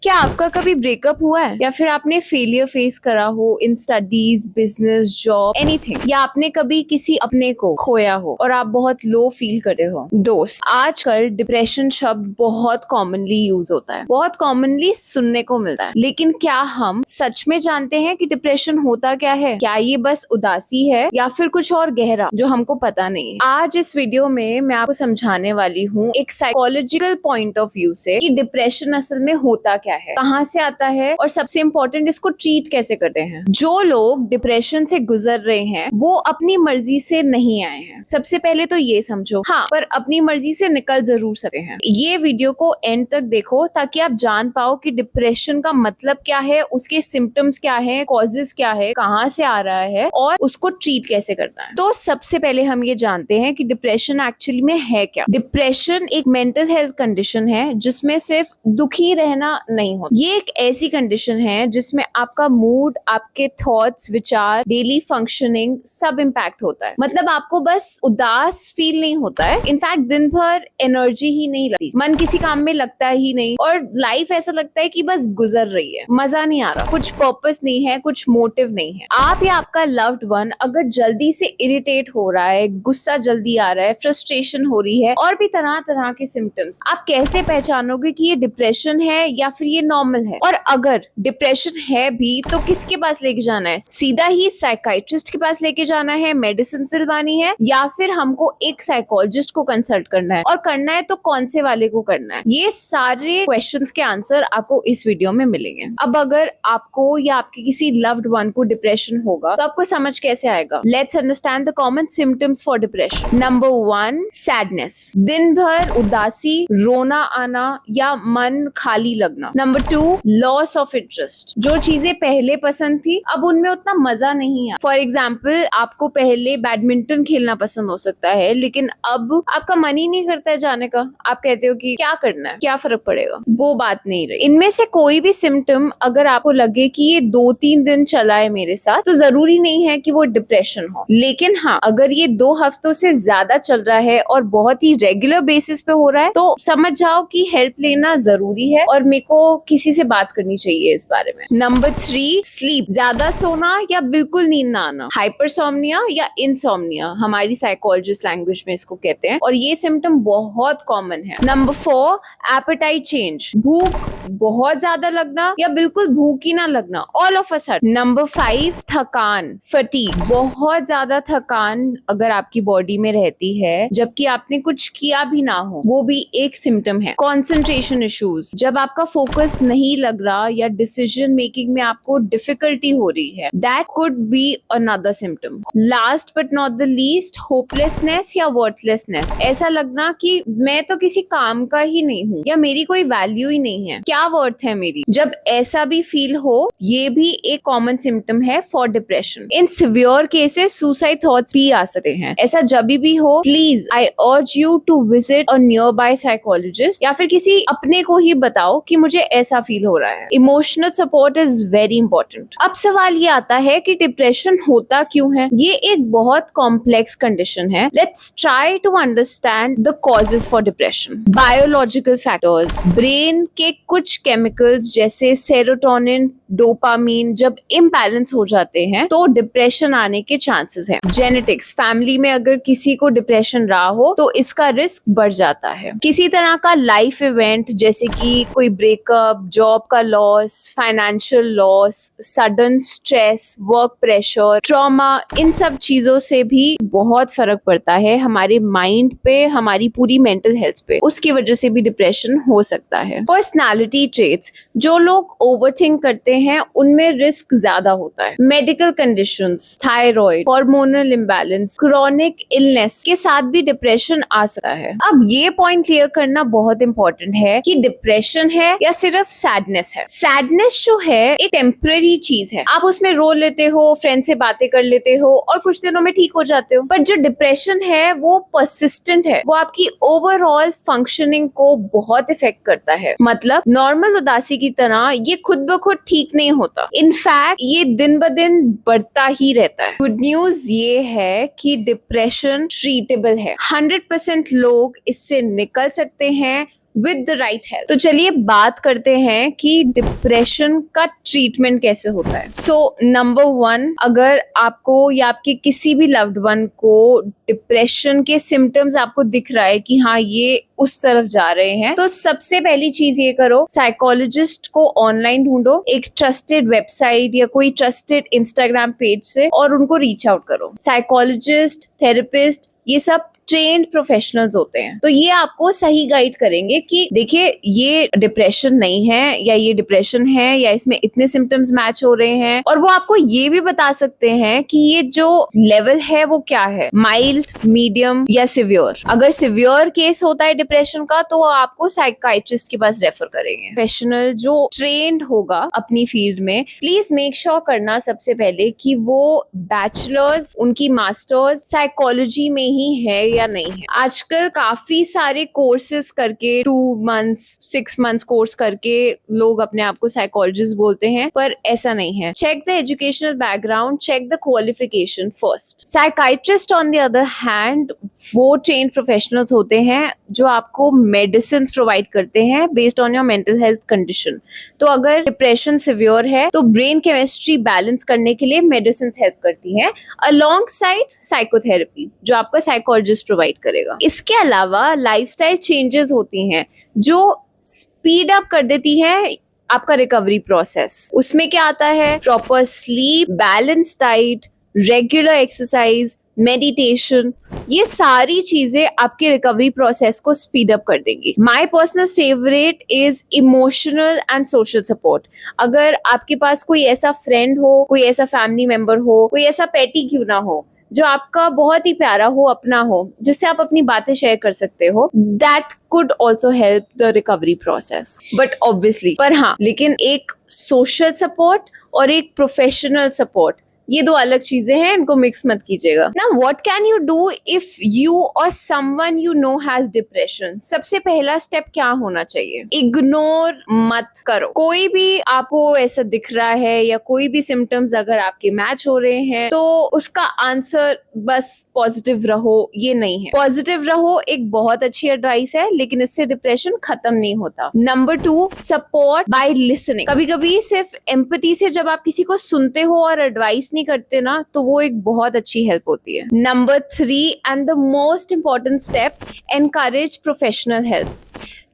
क्या आपका कभी ब्रेकअप हुआ है या फिर आपने फेलियर फेस करा हो in studies, business, job, anything, या आपने कभी किसी अपने को खोया हो और आप बहुत लो फील करते हो? दोस्त, आजकल डिप्रेशन शब्द बहुत कॉमनली यूज होता है, बहुत कॉमनली सुनने को मिलता है, लेकिन क्या हम सच में जानते हैं कि डिप्रेशन होता क्या है? क्या ये बस उदासी है या फिर कुछ और गहरा जो हमको पता नहीं है? आज इस वीडियो में मैं आपको समझाने वाली हूँ एक साइकोलॉजिकल पॉइंट ऑफ व्यू से कि डिप्रेशन असल में होता क्या है, कहाँ से आता है और सबसे इम्पोर्टेंट इसको ट्रीट कैसे करते हैं। जो लोग डिप्रेशन से गुजर रहे हैं वो अपनी मर्जी से नहीं आए हैं, सबसे पहले तो ये समझो। हाँ, पर अपनी मर्जी से निकल जरूर सकते हैं। ये वीडियो को एंड तक देखो ताकि आप जान पाओ कि डिप्रेशन का मतलब क्या है, उसके सिम्टम्स क्या है, कॉजेस क्या है, कहाँ से आ रहा है और उसको ट्रीट कैसे करना है। तो सबसे पहले हम ये जानते हैं कि डिप्रेशन एक्चुअली में है क्या। डिप्रेशन एक मेंटल हेल्थ कंडीशन है जिसमें सिर्फ दुखी रहना नहीं होता। ये एक ऐसी कंडीशन है जिसमें आपका मूड, आपके थॉट्स, विचार, डेली फंक्शनिंग सब इम्पैक्ट होता है। मतलब आपको बस उदास फील नहीं होता है, इनफैक्ट दिन भर एनर्जी ही नहीं लगती, मन किसी काम में लगता ही नहीं और लाइफ ऐसा लगता है कि बस गुजर रही है, मजा नहीं आ रहा, कुछ पर्पस नहीं है, कुछ मोटिव नहीं है। आप या आपका लव्ड वन अगर जल्दी से इरिटेट हो रहा है, गुस्सा जल्दी आ रहा है, फ्रस्ट्रेशन हो रही है और भी तरह तरह के सिम्टम्स, आप कैसे पहचानोगे कि ये डिप्रेशन है या फिर ये नॉर्मल है? और अगर डिप्रेशन है भी तो किसके पास लेके जाना है? सीधा ही साइकाइट्रिस्ट के पास लेके जाना है, मेडिसिन दिलवानी है, या फिर हमको एक साइकोलॉजिस्ट को कंसल्ट करना है? और करना है तो कौन से वाले को करना है? ये सारे क्वेश्चंस के आंसर आपको इस वीडियो में मिलेंगे। अब अगर आपको या आपके किसी लव्ड वन को डिप्रेशन होगा तो आपको समझ कैसे आएगा? Let's understand the common symptoms for depression. Number 1, sadness, दिन भर उदासी, रोना आना या मन खाली लगना। नंबर 2, लॉस ऑफ इंटरेस्ट, जो चीजें पहले पसंद थी अब उनमें उतना मजा नहीं है। फॉर एग्जाम्पल, आपको पहले बैडमिंटन खेलना पसंद हो सकता है लेकिन अब आपका मन ही नहीं करता है जाने का। आप कहते हो कि क्या करना है, क्या फर्क पड़ेगा, वो बात नहीं रही। इनमें से कोई भी सिम्टम अगर आपको लगे कि ये 2-3 दिन चला है मेरे साथ, तो जरूरी नहीं है कि वो डिप्रेशन हो। लेकिन हाँ, अगर ये 2 हफ्तों से ज्यादा चल रहा है और बहुत ही रेगुलर बेसिस पे हो रहा है तो समझ जाओ कि हेल्प लेना जरूरी है और मेरे को किसी से बात करनी चाहिए इस बारे में। नंबर 3, स्लीप, ज्यादा सोना या बिल्कुल नींद ना आना, हाइपरसोम्निया या इंसोम्निया हमारी साइकोलॉजिस्ट लैंग्वेज में इसको कहते हैं, और ये सिम्टम बहुत कॉमन है। नंबर 4, एपेटाइट चेंज, भूख बहुत ज्यादा लगना या बिल्कुल भूख ही ना लगना, all of a sudden. Number 5, थकान, फटीग, बहुत ज्यादा थकान अगर आपकी बॉडी में रहती है जबकि आपने कुछ किया भी ना हो, वो भी एक सिम्टम है। कंसंट्रेशन इश्यूज, जब आपका फोकस नहीं लग रहा या डिसीजन मेकिंग में आपको डिफिकल्टी हो रही है, that could be another symptom. Last but not the least, hopelessness या वर्थलेसनेस, ऐसा लगना कि मैं तो किसी काम का ही नहीं हूँ या मेरी कोई वैल्यू ही नहीं है, क्या वर्थ है मेरी। जब ऐसा भी फील हो, ये भी एक कॉमन सिम्टम है for depression. In severe cases suicide thoughts भी आ सकते हैं। ऐसा जब भी हो, please I urge you to visit a nearby psychologist या फिर किसी अपने को ही बताओ कि मुझे ऐसा फील हो रहा है। Emotional support is very important. अब सवाल ये आता है कि डिप्रेशन होता क्यों है? ये एक बहुत कॉम्प्लेक्स कंडीशन है। Let's try to understand the causes for depression. Biological factors, brain के कुछ केमिकल्स जैसे सेरोटोनिन, डोपामीन जब इम्बैलेंस हो जाते हैं तो डिप्रेशन आने के चांसेस हैं। जेनेटिक्स, फैमिली में अगर किसी को डिप्रेशन रहा हो तो इसका रिस्क बढ़ जाता है। किसी तरह का लाइफ इवेंट जैसे कि कोई ब्रेकअप, जॉब का loss, financial loss, sudden stress, work pressure, trauma, इन सब चीजों से भी बहुत फर्क पड़ता है हमारे माइंड पे, हमारी पूरी मेंटल हेल्थ पे। उसकी वजह से भी डिप्रेशन हो सकता है। पर्सनालिटी ट्रेट्स, जो लोग ओवरथिंक करते हैं उनमें रिस्क ज्यादा होता है। Medical conditions, thyroid, hormonal imbalance, chronic illness के साथ भी डिप्रेशन आ सकता है। अब ये पॉइंट क्लियर करना बहुत इंपॉर्टेंट है कि डिप्रेशन है या सिर्फ सैडनेस है। सैडनेस जो है एक टेम्पररी चीज है, आप उसमें रो लेते हो, फ्रेंड से बातें कर लेते हो और कुछ दिनों में ठीक हो जाते हो। पर जो डिप्रेशन है वो परसिस्टेंट है, वो आपकी ओवरऑल फंक्शनिंग को बहुत इफेक्ट करता है। मतलब नॉर्मल उदासी की तरह ये खुद ब खुद ठीक नहीं होता, इनफैक्ट ये दिन ब दिन बढ़ता ही रहता है। गुड न्यूज ये है कि डिप्रेशन ट्रीटेबल है, 100% लोग इससे निकल सकते हैं विद द राइट हेल्प। तो चलिए बात करते हैं कि डिप्रेशन का ट्रीटमेंट कैसे होता है। सो नंबर 1, अगर आपको या आपके किसी भी लव्ड वन को डिप्रेशन के सिम्टम्स आपको दिख रहा है कि हाँ ये उस तरफ जा रहे हैं, तो सबसे पहली चीज ये करो, साइकोलॉजिस्ट को ऑनलाइन ढूंढो, एक ट्रस्टेड वेबसाइट या कोई ट्रस्टेड इंस्टाग्राम पेज से, और उनको रीच आउट करो। साइकोलॉजिस्ट, थेरेपिस्ट, ये सब ट्रेन्ड प्रोफेशनल्स होते हैं, तो ये आपको सही गाइड करेंगे कि देखिए ये डिप्रेशन नहीं है, या ये डिप्रेशन है, या इसमें इतने सिम्टम्स मैच हो रहे हैं। और वो आपको ये भी बता सकते हैं कि ये जो लेवल है वो क्या है, माइल्ड, मीडियम या सिवियर। अगर सिवियर केस होता है डिप्रेशन का तो आपको साइकाइट्रिस्ट के पास रेफर करेंगे। प्रोफेशनल जो ट्रेन्ड होगा अपनी फील्ड में, प्लीज मेक श्योर करना सबसे पहले कि वो बैचलर्स, उनकी मास्टर्स साइकोलॉजी में ही है या नहीं है। आजकल काफी सारे कोर्सेज करके 2 months 6 months कोर्स करके लोग अपने आप को साइकोलॉजिस्ट बोलते हैं, पर ऐसा नहीं है। Check the educational background, check the qualification first. Psychiatrist on the other hand वो ट्रेन्ड प्रोफेशनल्स होते हैं जो आपको मेडिसिन प्रोवाइड करते हैं based on your mental health condition. तो अगर डिप्रेशन सिवियर है तो ब्रेन केमिस्ट्री बैलेंस करने के लिए मेडिसिन हेल्प करती हैं, अलॉन्ग साइड साइकोथेरेपी जो आपका साइकोलॉजिस्ट प्रोवाइड करेगा। इसके अलावा लाइफस्टाइल चेंजेस होती हैं जो स्पीड अप कर देती है आपका रिकवरी प्रोसेस। उसमें क्या आता है, proper sleep, balance diet, regular exercise, meditation, ये सारी चीजें आपके रिकवरी प्रोसेस को स्पीड अप कर देंगी। My personal favourite is emotional and social support. अगर आपके पास कोई ऐसा फ्रेंड हो, कोई ऐसा फैमिली मेंबर हो, कोई ऐसा पेटी क्यों ना हो जो आपका बहुत ही प्यारा हो, अपना हो, जिससे आप अपनी बातें शेयर कर सकते हो, that could also help the recovery process. But obviously, पर हाँ, लेकिन एक social support और एक professional support, ये दो अलग चीजें हैं, इनको मिक्स मत कीजिएगा। Now, what can you do if you or someone you know has depression? सबसे पहला स्टेप क्या होना चाहिए? इग्नोर मत करो। कोई भी आपको ऐसा दिख रहा है या कोई भी सिम्टम्स अगर आपके मैच हो रहे हैं तो उसका आंसर बस पॉजिटिव रहो ये नहीं है। पॉजिटिव रहो एक बहुत अच्छी एडवाइस है, लेकिन इससे डिप्रेशन खत्म नहीं होता। Number 2, support by listening. कभी कभी सिर्फ एम्पैथी से जब आप किसी को सुनते हो और एडवाइस नहीं करते ना, तो वो एक बहुत अच्छी हेल्प होती है। Number 3 and the most important step, encourage professional help.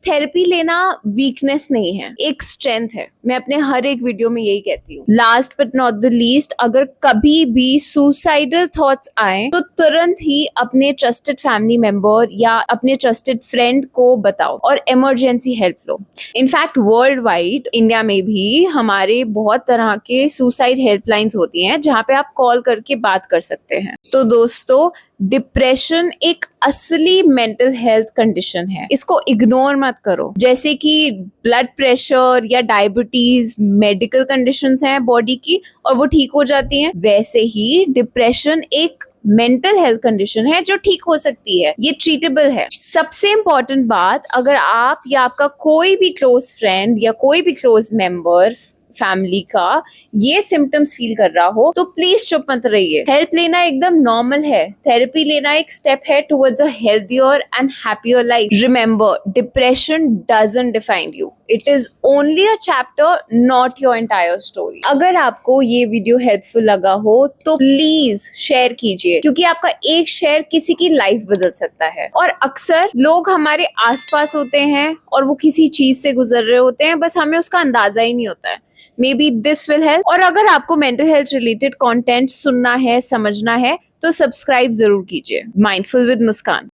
Therapy लेना वीकनेस नहीं है, एक स्ट्रेंथ है। मैं अपने हर एक वीडियो में यही कहती हूँ। Last but not the least, अगर कभी भी सुसाइडल थॉट्स आए तो तुरंत ही अपने ट्रस्टेड फैमिली मेंबर या अपने ट्रस्टेड फ्रेंड को बताओ और इमरजेंसी हेल्प लो। इनफैक्ट वर्ल्ड वाइड, इंडिया में भी हमारे बहुत तरह के सुसाइड हेल्पलाइंस होती हैं जहाँ पे आप कॉल करके बात कर सकते हैं। तो दोस्तों, डिप्रेशन एक असली मेंटल हेल्थ कंडीशन है, इसको इग्नोर मत करो। जैसे कि ब्लड प्रेशर या डायबिटीज मेडिकल कंडीशंस हैं बॉडी की और वो ठीक हो जाती हैं, वैसे ही डिप्रेशन एक मेंटल हेल्थ कंडीशन है जो ठीक हो सकती है, ये ट्रीटेबल है। सबसे इंपॉर्टेंट बात, अगर आप या आपका कोई भी क्लोज फ्रेंड या कोई भी क्लोज मेंबर फैमिली का ये सिम्टम्स फील कर रहा हो तो प्लीज चुप मत रहिए। हेल्प लेना एकदम नॉर्मल है। थेरेपी लेना एक स्टेप है towards a healthier and happier life. Remember, depression doesn't define you, it is only a chapter, not your entire story. अगर आपको ये वीडियो हेल्पफुल लगा हो तो प्लीज शेयर कीजिए, क्योंकि आपका एक शेयर किसी की लाइफ बदल सकता है। और अक्सर लोग हमारे आसपास होते हैं और वो किसी चीज से गुजर रहे होते हैं, बस हमें उसका अंदाजा ही नहीं होता है। Maybe this will help। और अगर आपको मेंटल हेल्थ रिलेटेड कंटेंट सुनना है, समझना है, तो सब्सक्राइब जरूर कीजिए। Mindful with Muskan.